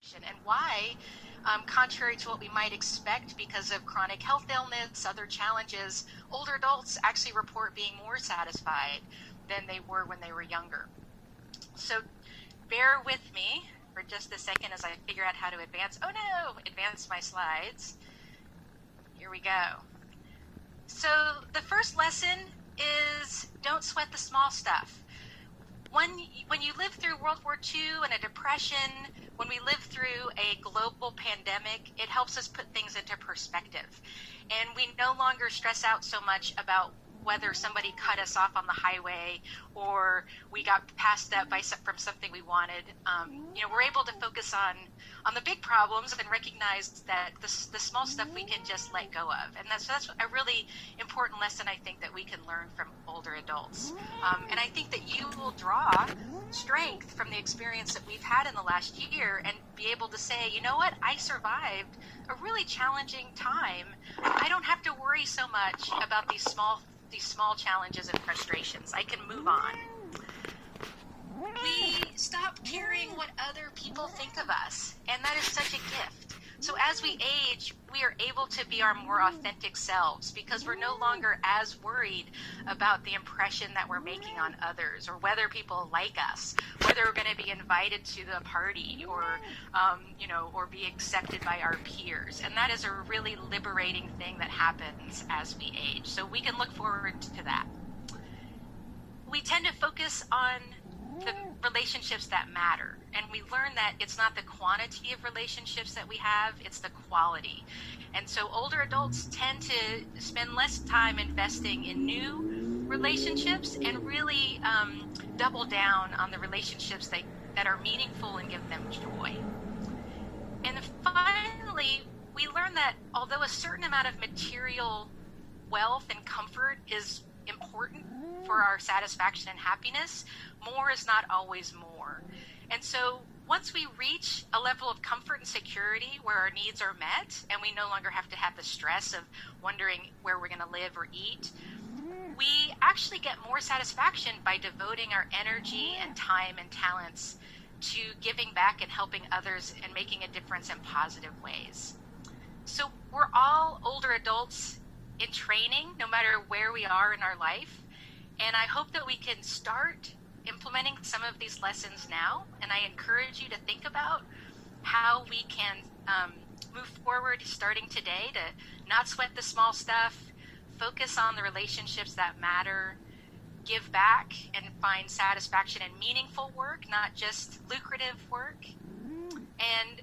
satisfaction, and why, contrary to what we might expect because of chronic health illness, other challenges, older adults actually report being more satisfied than they were when they were younger. So bear with me for just a second as I figure out how to advance my slides. Here we go. So the first lesson is don't sweat the small stuff. When you live through World War II and a depression, when we live through a global pandemic, it helps us put things into perspective. And we no longer stress out so much about whether somebody cut us off on the highway or we got passed up from something we wanted. We're able to focus on the big problems and recognize that the small stuff we can just let go of. And that's a really important lesson, I think, that we can learn from older adults. And I think that you will draw strength from the experience that we've had in the last year and be able to say, you know what, I survived a really challenging time. I don't have to worry so much about these small challenges and frustrations. I can move on. We stop caring what other people think of us, and that is such a gift. So as we age, we are able to be our more authentic selves because we're no longer as worried about the impression that we're making on others or whether people like us, whether we're going to be invited to the party or be accepted by our peers. And that is a really liberating thing that happens as we age. So we can look forward to that. We tend to focus on the relationships that matter. And we learn that it's not the quantity of relationships that we have, it's the quality. And so older adults tend to spend less time investing in new relationships and really double down on the relationships that are meaningful and give them joy. And finally, we learn that although a certain amount of material wealth and comfort is important for our satisfaction and happiness, more is not always more. And so once we reach a level of comfort and security where our needs are met and we no longer have to have the stress of wondering where we're going to live or eat, we actually get more satisfaction by devoting our energy and time and talents to giving back and helping others and making a difference in positive ways. So we're all older adults in training, no matter where we are in our life. And I hope that we can start implementing some of these lessons now. And I encourage you to think about how we can move forward starting today to not sweat the small stuff, focus on the relationships that matter, give back and find satisfaction in meaningful work, not just lucrative work, and